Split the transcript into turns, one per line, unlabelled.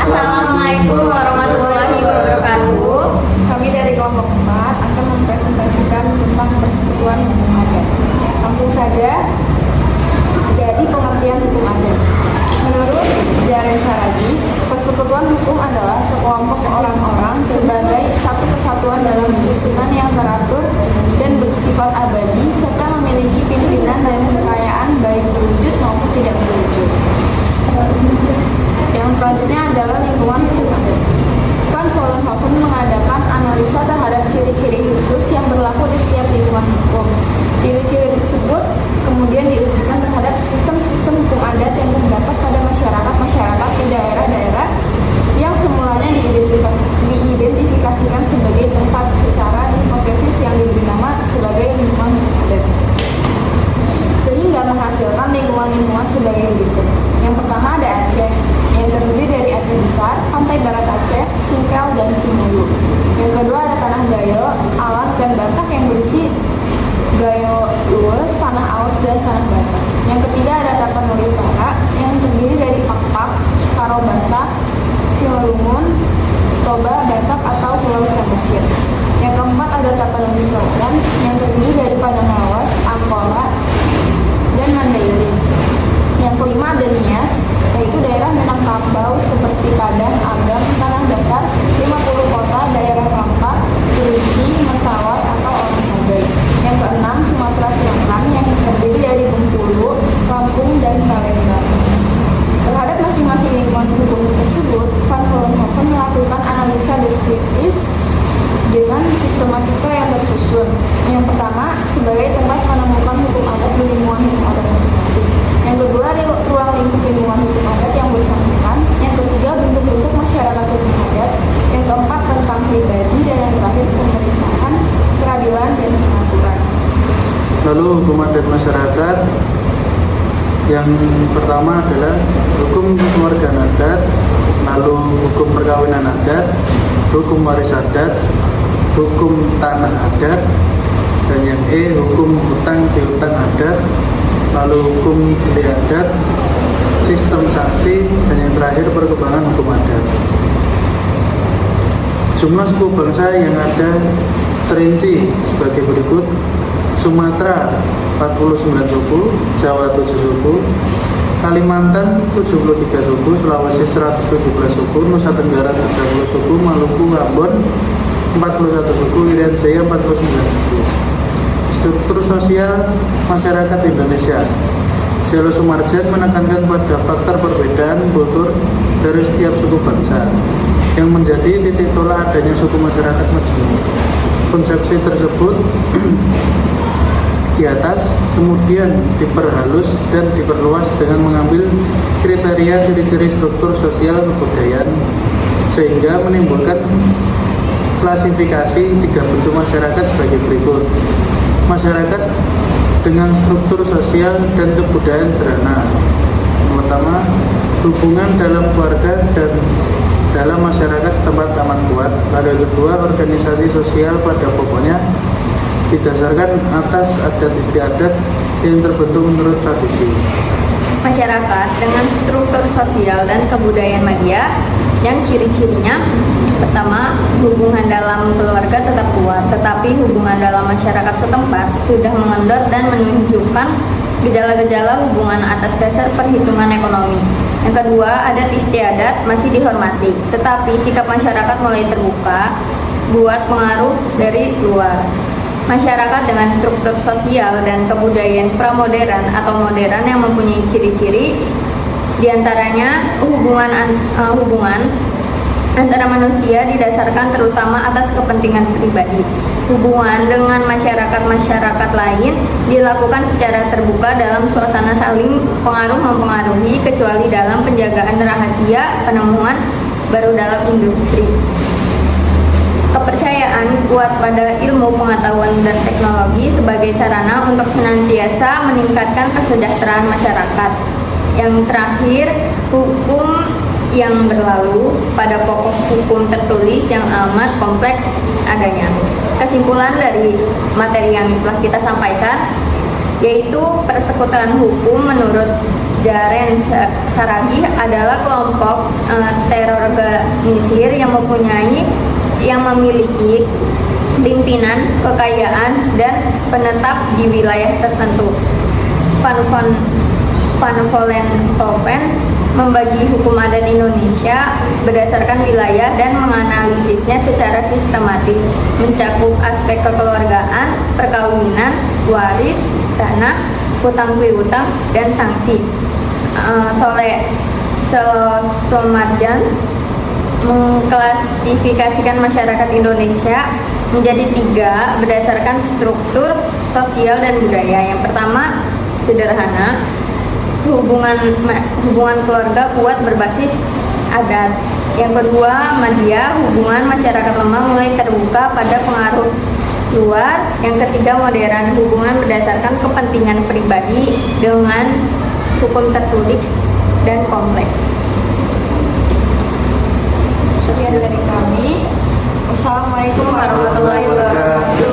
Assalamualaikum warahmatullahi wabarakatuh.
Kami dari kelompok 4 akan mempresentasikan tentang persekutuan hukum adat. Langsung saja dari pengertian hukum adat. Menurut Jaren Saragi, persekutuan hukum adalah sekelompok orang-orang sebagai satu kesatuan dalam susunan yang teratur dan bersifat abadi serta memiliki pimpinan dan kekayaan baik berwujud maupun tidak berwujud. Yang selanjutnya adalah lingkungan hukum adat. Van Vollenhoven mengadakan analisa terhadap ciri-ciri khusus yang berlaku di setiap lingkungan hukum. Ciri-ciri tersebut kemudian diujikan terhadap sistem-sistem hukum adat yang terdapat pada masyarakat di daerah-daerah yang semulanya diidentifikasikan sebagai tempat secara hipotesis yang diberi nama sebagai lingkungan hukum adat, sehingga menghasilkan lingkungan-lingkungan sebagai berikut. Yang pertama ada Aceh, yang terdiri dari Aceh Besar, Pantai Barat Aceh, Singkel, dan Simulu. Yang kedua ada Tanah Gayo, Alas, dan Batak yang berisi Gayo Lues, Tanah Alas, dan Tanah Batak. Yang ketiga ada Tapanuli Utara, yang terdiri dari Pakpak, Karo Batak, Simalungun, Toba, Batak atau Pulau Samosir. Yang keempat ada Tapanuli Selatan, yang terdiri dari Padang Lawas, Angkola, dan Mandailing. Yang kelima ada Nias, yaitu daerah Minangkabau seperti Padang, Agam, Tanah Datar, 50 kota, daerah Lampak, Kerinci, Mentawai, atau Orang Hagai. Yang keenam Sumatera Selatan, yang terdiri dari Bengkulu, Lampung, dan Palembang. Terhadap masing-masing lingkungan hukum tersebut, Van Vollenhoven melakukan analisa deskriptif dengan sistematika yang tersusun. Yang pertama, sebagai tempat menemukan hukum adat di lingkungan hukum adat masing-masing. Yang kedua, ruang lingkup lingkungan hukum adat yang bersangkutan. Yang ketiga, bentuk-bentuk masyarakat hukum adat. Yang keempat, tentang pribadi. Dan yang terakhir, pemerintahan, peradilan, dan pengaturan.
Lalu hukum adat masyarakat yang pertama adalah hukum keluargaan adat, lalu hukum perkawinan adat, hukum waris adat, hukum tanah adat, dan yang hukum hutang piutang adat, lalu hukum beli adat, sistem sanksi, dan yang terakhir perkembangan hukum adat. Jumlah suku bangsa yang ada terinci sebagai berikut: Sumatera 49 suku, Jawa 7 suku, Kalimantan 73 suku, Sulawesi 117 suku, Nusa Tenggara 30 suku, Maluku, Ambon 41 suku, Irian Jaya 49 suku. Struktur sosial masyarakat Indonesia. Selo Sumarjan menekankan pada faktor perbedaan kultur dari setiap suku bangsa yang menjadi titik tolak adanya suku masyarakat majemuk. Konsepsi tersebut di atas kemudian diperhalus dan diperluas dengan mengambil kriteria ciri-ciri struktur sosial kebudayaan sehingga menimbulkan klasifikasi 3 bentuk masyarakat sebagai berikut. Masyarakat dengan struktur sosial dan kebudayaan sederhana. Yang pertama, hubungan dalam keluarga dan dalam masyarakat setempat amat kuat. Lalu yang kedua, organisasi sosial pada pokoknya didasarkan atas adat istiadat yang terbentuk menurut tradisi.
Masyarakat dengan struktur sosial dan kebudayaan media yang ciri-cirinya: pertama, hubungan dalam keluarga tetap kuat, tetapi hubungan dalam masyarakat setempat sudah mengendor dan menunjukkan gejala-gejala hubungan atas dasar perhitungan ekonomi. Yang kedua, adat istiadat masih dihormati, tetapi sikap masyarakat mulai terbuka buat pengaruh dari luar. Masyarakat dengan struktur sosial dan kebudayaan pramodern atau modern yang mempunyai ciri-ciri diantaranya hubungan antara manusia didasarkan terutama atas kepentingan pribadi. Hubungan dengan masyarakat lain dilakukan secara terbuka dalam suasana saling pengaruh-mempengaruhi, kecuali dalam penjagaan rahasia penemuan baru dalam industri. Kepercayaan kuat pada ilmu pengetahuan dan teknologi sebagai sarana untuk senantiasa meningkatkan kesejahteraan masyarakat. Yang terakhir, hukum yang berlalu pada pokok hukum tertulis yang amat kompleks adanya. Kesimpulan dari materi yang telah kita sampaikan yaitu persekutuan hukum menurut Jaren Saragi adalah kelompok teror organisir yang memiliki pimpinan, kekayaan, dan penetap di wilayah tertentu. Van Vollenhoven membagi hukum adat Indonesia berdasarkan wilayah dan menganalisisnya secara sistematis, mencakup aspek kekeluargaan, perkawinan, waris, tanah, hutang piutang, dan sanksi. Somarjan mengklasifikasikan masyarakat Indonesia menjadi 3 berdasarkan struktur sosial dan budaya. Yang pertama, sederhana, hubungan keluarga kuat berbasis adat. Yang kedua, madya, hubungan masyarakat lemah mulai terbuka pada pengaruh luar. Yang ketiga, modern, hubungan berdasarkan kepentingan pribadi dengan hukum tertulis dan kompleks.
Sekian dari kami. Wassalamualaikum warahmatullahi wabarakatuh.